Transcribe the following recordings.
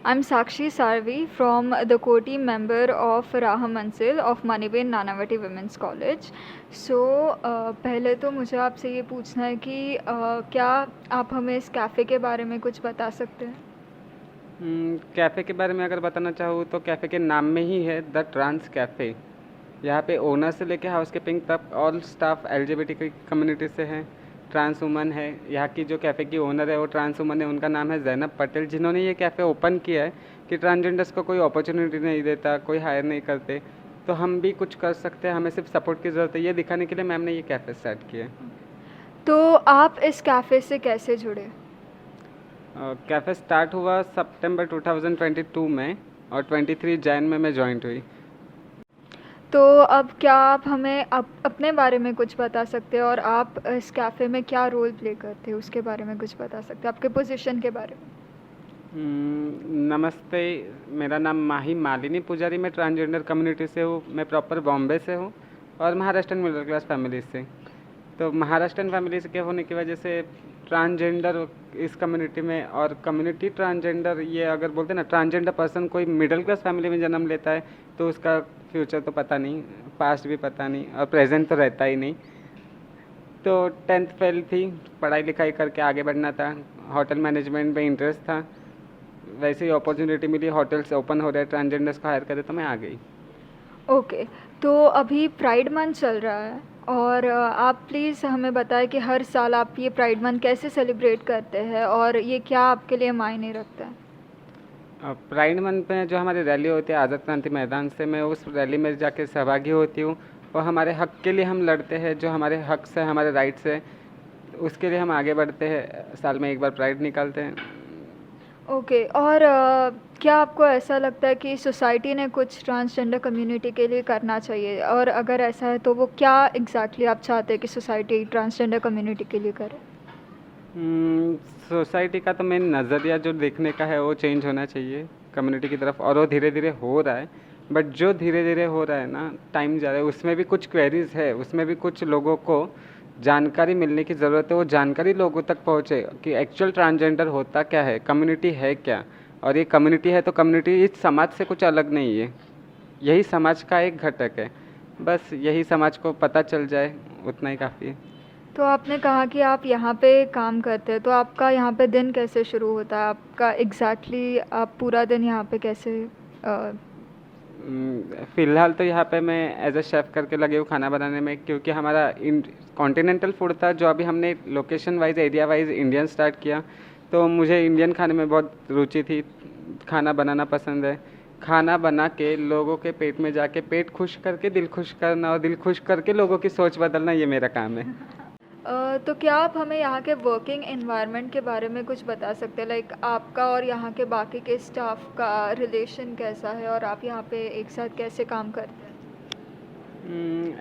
I'm Sakshi Sarvi from the core team member of Raha Mansil of Maniben Nanavati Women's College. So पहले तो मुझे आपसे ये पूछना है कि क्या आप हमें इस कैफ़े के बारे में कुछ बता सकते हैं? कैफ़े के बारे में अगर बताना चाहूँ तो कैफ़े के नाम में ही है द ट्रांस कैफ़े। यहाँ पे ओनर से लेके हाउस कीपिंग तक ऑल स्टाफ एलजीबीटी कम्युनिटी से हैं। ट्रांस वुमन है, यहाँ की जो कैफ़े की ओनर है वो ट्रांस वुमन है, उनका नाम है ज़ैनब पटेल, जिन्होंने ये कैफ़े ओपन किया है कि ट्रांसजेंडर्स को कोई अपॉर्चुनिटी नहीं देता, कोई हायर नहीं करते, तो हम भी कुछ कर सकते हैं, हमें सिर्फ सपोर्ट की ज़रूरत है, ये दिखाने के लिए मैम ने ये कैफ़े स्टार्ट किया है। तो आप इस कैफ़े से कैसे जुड़े? कैफ़े स्टार्ट हुआ सितंबर 2022 में और 23 जैन में मैं ज्वाइन हुई। तो अब क्या आप हमें अपने बारे में कुछ बता सकते हैं और आप इस कैफ़े में क्या रोल प्ले करते हैं उसके बारे में कुछ बता सकते हैं, आपके पोजीशन के बारे में? नमस्ते, मेरा नाम माही मालिनी पुजारी, मैं ट्रांसजेंडर कम्युनिटी से हूँ। मैं प्रॉपर बॉम्बे से हूँ और महाराष्ट्रन मिडिल क्लास फैमिली से। तो महाराष्ट्रन फैमिली से के होने की वजह से ट्रांसजेंडर इस कम्युनिटी में और कम्युनिटी ट्रांसजेंडर, ये अगर बोलते हैं ना, ट्रांसजेंडर पर्सन कोई मिडिल क्लास फैमिली में जन्म लेता है तो उसका फ्यूचर तो पता नहीं, पास्ट भी पता नहीं और प्रेजेंट तो रहता ही नहीं। तो 10th फेल थी, पढ़ाई लिखाई करके आगे बढ़ना था, होटल मैनेजमेंट में इंटरेस्ट था, वैसे ही अपॉर्चुनिटी मिली, होटल्स ओपन हो रहे हैं, ट्रांसजेंडर्स को हायर करे, तो मैं आ गई। ओके, तो अभी प्राइड मंथ चल रहा है और आप प्लीज़ हमें बताएं कि हर साल आप ये प्राइड मंथ कैसे सेलिब्रेट करते हैं और ये क्या आपके लिए मायने रखता है? प्राइड मंथ में जो हमारी रैली होती है आज़ाद क्रांति मैदान से, मैं उस रैली में जाके सहभागी होती हूँ और हमारे हक के लिए हम लड़ते हैं, जो हमारे हक है, हमारे राइट्स है, उसके लिए हम आगे बढ़ते हैं, साल में एक बार प्राइड निकालते हैं। ओके, और क्या आपको ऐसा लगता है कि सोसाइटी ने कुछ ट्रांसजेंडर कम्युनिटी के लिए करना चाहिए, और अगर ऐसा है तो वो क्या एग्जैक्टली आप चाहते हैं कि सोसाइटी ट्रांसजेंडर कम्युनिटी के लिए करे? सोसाइटी का तो मेन नज़रिया जो देखने का है वो चेंज होना चाहिए कम्युनिटी की तरफ, और वो धीरे धीरे हो रहा है। बट जो धीरे धीरे हो रहा है ना, टाइम जा रहा है, उसमें भी कुछ क्वेरीज है, उसमें भी कुछ लोगों को जानकारी मिलने की ज़रूरत है। वो जानकारी लोगों तक पहुँचे कि एक्चुअल ट्रांसजेंडर होता क्या है, कम्युनिटी है क्या, और ये कम्युनिटी है तो कम्युनिटी इस समाज से कुछ अलग नहीं है, यही समाज का एक घटक है। बस यही समाज को पता चल जाए, उतना ही काफ़ी है। तो आपने कहा कि आप यहाँ पे काम करते हैं, तो आपका यहाँ पे दिन कैसे शुरू होता है? आपका एग्जैक्टली आप पूरा दिन यहाँ पे कैसे फ़िलहाल तो यहाँ पे मैं एज अ शेफ़ करके लगे हूँ खाना बनाने में, क्योंकि हमारा कॉन्टिनेंटल फूड था, जो अभी हमने location wise, area wise Indian start किया, तो मुझे इंडियन खाने में बहुत रुचि थी, खाना बनाना पसंद है। खाना बना के लोगों के पेट में जाके पेट खुश करके दिल खुश करना, और दिल खुश करके लोगों की सोच बदलना, ये मेरा काम है। तो क्या आप हमें यहाँ के वर्किंग एनवायरनमेंट के बारे में कुछ बता सकते हैं, लाइक आपका और यहाँ के बाकी के स्टाफ का रिलेशन कैसा है और आप यहाँ पे एक साथ कैसे काम करते हैं?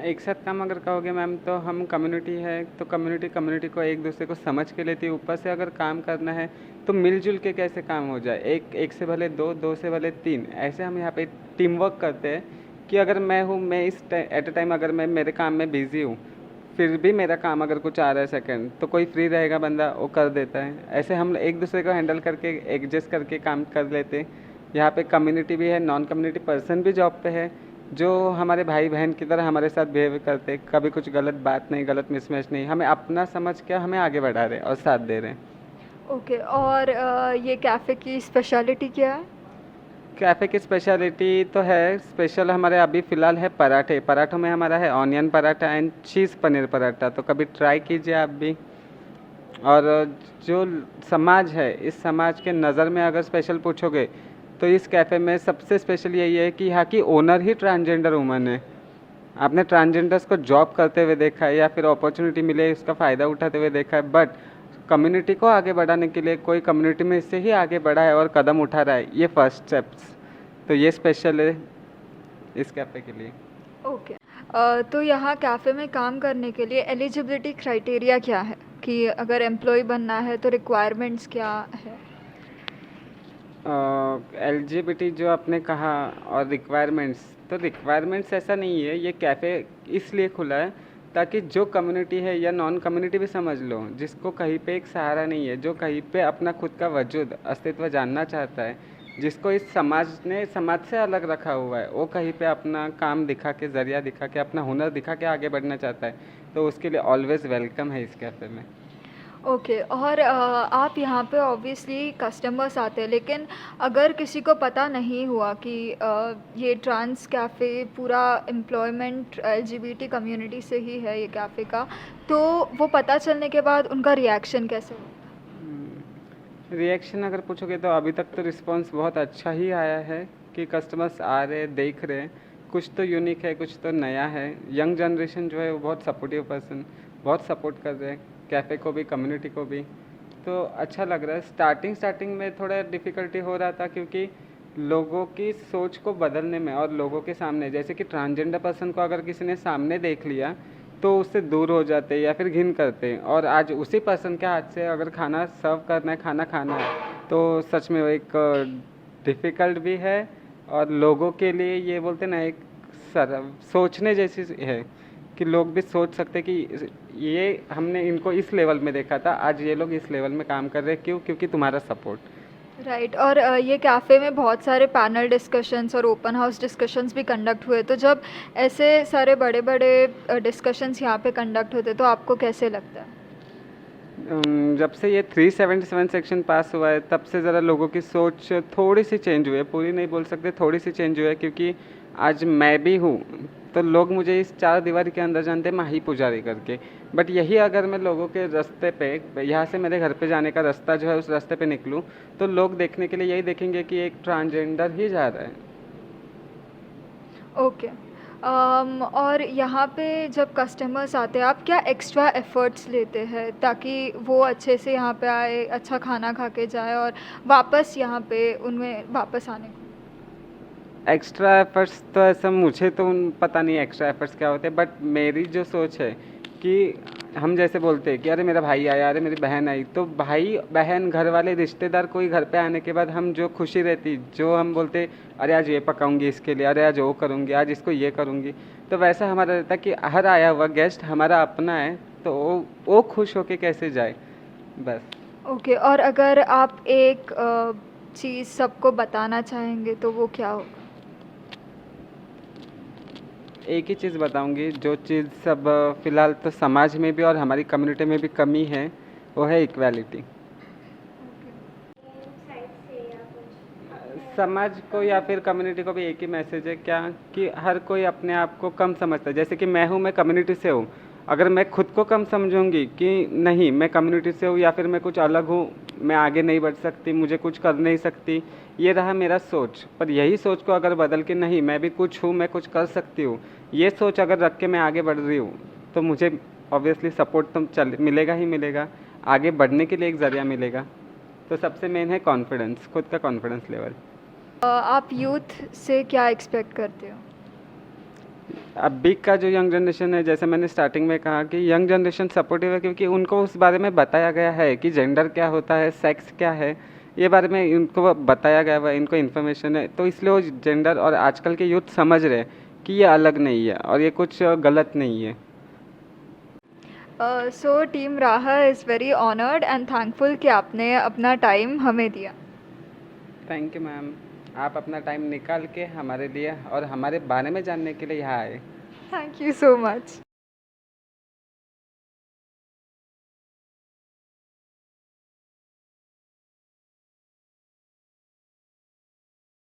एक साथ काम अगर कहोगे मैम, तो हम कम्युनिटी है तो कम्युनिटी को एक दूसरे को समझ के लेती है। ऊपर से अगर काम करना है तो मिलजुल के कैसे काम हो जाए, एक से भले दो, दो से भले तीन, ऐसे हम यहाँ पे टीम वर्क करते हैं कि अगर मैं हूँ, मैं इस एट अ टाइम अगर मैं मेरे काम में बिज़ी हूँ, फिर भी मेरा काम अगर कुछ आ रहा है सेकंड, तो कोई फ्री रहेगा बंदा, वो कर देता है। ऐसे हम एक दूसरे को हैंडल करके एडजस्ट करके काम कर लेते हैं। यहाँ पे कम्युनिटी भी है, नॉन कम्युनिटी पर्सन भी जॉब पे है, जो हमारे भाई बहन की तरह हमारे साथ बिहेव करते हैं। कभी कुछ गलत बात नहीं, गलत मिसमैच नहीं, हमें अपना समझ के हमें आगे बढ़ा रहे हैं और साथ दे रहे हैं। ओके, और ये कैफ़े की स्पेशलिटी क्या है? कैफ़े की स्पेशलिटी तो है, स्पेशल हमारे अभी फ़िलहाल है पराठे। पराठों में हमारा है onion paratha and cheese paneer paratha, तो कभी ट्राई कीजिए आप भी। और जो समाज है, इस समाज के नज़र में अगर स्पेशल पूछोगे तो इस कैफ़े में सबसे स्पेशल यही है कि यहाँ की ओनर ही ट्रांसजेंडर वुमन है। आपने ट्रांसजेंडर्स को जॉब करते हुए देखा है या फिर अपॉर्चुनिटी मिले उसका फ़ायदा उठाते हुए देखा है, बट कम्युनिटी को आगे बढ़ाने के लिए कोई कम्युनिटी में इससे ही आगे बढ़ा है और कदम उठा रहा है, ये फर्स्ट स्टेप्स, तो ये स्पेशल है इस कैफ़े के लिए। ओके, तो यहाँ कैफ़े में काम करने के लिए एलिजिबिलिटी क्राइटेरिया क्या है, कि अगर एम्प्लॉय बनना है तो रिक्वायरमेंट्स क्या है? एलजीबीटी जो आपने कहा और रिक्वायरमेंट्स, तो रिक्वायरमेंट्स ऐसा नहीं है, ये कैफ़े इसलिए खुला है ताकि जो कम्युनिटी है या नॉन कम्युनिटी भी समझ लो, जिसको कहीं पे एक सहारा नहीं है, जो कहीं पे अपना खुद का वजूद अस्तित्व जानना चाहता है, जिसको इस समाज ने समाज से अलग रखा हुआ है, वो कहीं पे अपना काम दिखा के, ज़रिया दिखा के, अपना हुनर दिखा के आगे बढ़ना चाहता है, तो उसके लिए ऑलवेज़ वेलकम है इस कैफ़े में। ओके। और आप यहाँ पे ऑब्वियसली कस्टमर्स आते हैं, लेकिन अगर किसी को पता नहीं हुआ कि ये ट्रांस कैफ़े पूरा एम्प्लॉयमेंट एलजीबीटी कम्युनिटी से ही है ये कैफ़े का, तो वो पता चलने के बाद उनका रिएक्शन कैसे होता रिएक्शन अगर पूछोगे तो अभी तक तो रिस्पांस बहुत अच्छा ही आया है कि कस्टमर्स आ रहे, देख रहे, कुछ तो यूनिक है, कुछ तो नया है। यंग जनरेशन जो है वो बहुत सपोर्टिव पर्सन, बहुत सपोर्ट कर रहे हैं कैफ़े को भी, कम्युनिटी को भी, तो अच्छा लग रहा है। स्टार्टिंग में थोड़ा डिफ़िकल्टी हो रहा था क्योंकि लोगों की सोच को बदलने में, और लोगों के सामने, जैसे कि ट्रांसजेंडर पर्सन को अगर किसी ने सामने देख लिया तो उससे दूर हो जाते या फिर घिन करते, और आज उसी पर्सन के हाथ से अगर खाना सर्व करना है, खाना खाना है, तो सच में वो एक डिफ़िकल्ट भी है, और लोगों के लिए ये बोलते ना एक सर सोचने जैसी है कि लोग भी सोच सकते कि ये हमने इनको इस लेवल में देखा था, आज ये लोग इस लेवल में काम कर रहे हैं, क्यों? क्योंकि तुम्हारा सपोर्ट। राइट। और ये कैफ़े में बहुत सारे पैनल डिस्कशंस और ओपन हाउस डिस्कशंस भी कंडक्ट हुए, तो जब ऐसे सारे बड़े बड़े डिस्कशंस यहाँ पे कंडक्ट होते तो आपको कैसे लगता है? जब से ये 377 सेक्शन पास हुआ है तब से ज़रा लोगों की सोच थोड़ी सी चेंज हुई है, पूरी नहीं बोल सकते, थोड़ी सी चेंज हुई है, क्योंकि आज मैं भी हूँ तो लोग मुझे इस चार दीवारी के अंदर जानते हैं माही पुजारी करके। बट यही अगर मैं लोगों के रास्ते पे, यहाँ से मेरे घर पे जाने का रास्ता जो है उस रास्ते पे निकलूँ, तो लोग देखने के लिए यही देखेंगे कि एक ट्रांसजेंडर ही जा रहा है। ओके। और यहाँ पे जब कस्टमर्स आते हैं, आप क्या एक्स्ट्रा एफ़र्ट्स लेते हैं ताकि वो अच्छे से यहाँ पे आए, अच्छा खाना खा के जाए और वापस यहाँ पे उनमें वापस आने को? एक्स्ट्रा एफर्ट्स तो ऐसा मुझे तो पता नहीं एक्स्ट्रा एफर्ट्स क्या होते हैं, बट मेरी जो सोच है कि हम जैसे बोलते हैं कि अरे मेरा भाई आया, अरे मेरी बहन आई, तो भाई बहन घर वाले रिश्तेदार कोई घर पे आने के बाद हम जो खुशी रहती, जो हम बोलते अरे आज ये पकाऊंगी इसके लिए, अरे आज वो करूंगी, आज इसको ये करूंगी, तो वैसा हमारा रहता कि हर आया हुआ गेस्ट हमारा अपना है, तो वो खुश होके कैसे जाए, बस। ओके। और अगर आप एक चीज़ सबको बताना चाहेंगे तो वो क्या होगा? एक ही चीज़ बताऊंगी, जो चीज़ सब फ़िलहाल तो समाज में भी और हमारी कम्युनिटी में भी कमी है, वो है इक्वालिटी। समाज को या फिर कम्युनिटी को भी एक ही मैसेज है क्या, कि हर कोई अपने आप को कम समझता है। जैसे कि मैं हूँ, मैं कम्युनिटी से हूँ, अगर मैं खुद को कम समझूंगी कि नहीं मैं कम्युनिटी से हूँ या फिर मैं कुछ अलग हूँ, मैं आगे नहीं बढ़ सकती, मुझे कुछ कर नहीं सकती, ये रहा मेरा सोच। पर यही सोच को अगर बदल के नहीं मैं भी कुछ हूँ, मैं कुछ कर सकती हूँ, ये सोच अगर रख के मैं आगे बढ़ रही हूँ, तो मुझे ऑब्वियसली सपोर्ट तो मिलेगा ही मिलेगा, आगे बढ़ने के लिए एक ज़रिया मिलेगा। तो सबसे मेन है कॉन्फिडेंस, खुद का कॉन्फिडेंस लेवल। आप यूथ से क्या एक्सपेक्ट करते हो? अभी का जो यंग जनरेशन है, जैसे मैंने स्टार्टिंग में कहा कि यंग जनरेशन सपोर्टिव है, क्योंकि उनको उस बारे में बताया गया है कि जेंडर क्या होता है, सेक्स क्या है, ये बारे में इनको बताया गया हुआ है, इनको इन्फॉर्मेशन है, तो इसलिए वो जेंडर और आजकल के यूथ समझ रहे हैं कि ये अलग नहीं है और ये कुछ गलत नहीं है। सो टीम राहा is very honoured and thankful कि आपने अपना टाइम हमें दिया। थैंक यू मैम, आप अपना टाइम निकाल के हमारे लिए और हमारे बारे में जानने के लिए यहाँ आए। Thank you so much.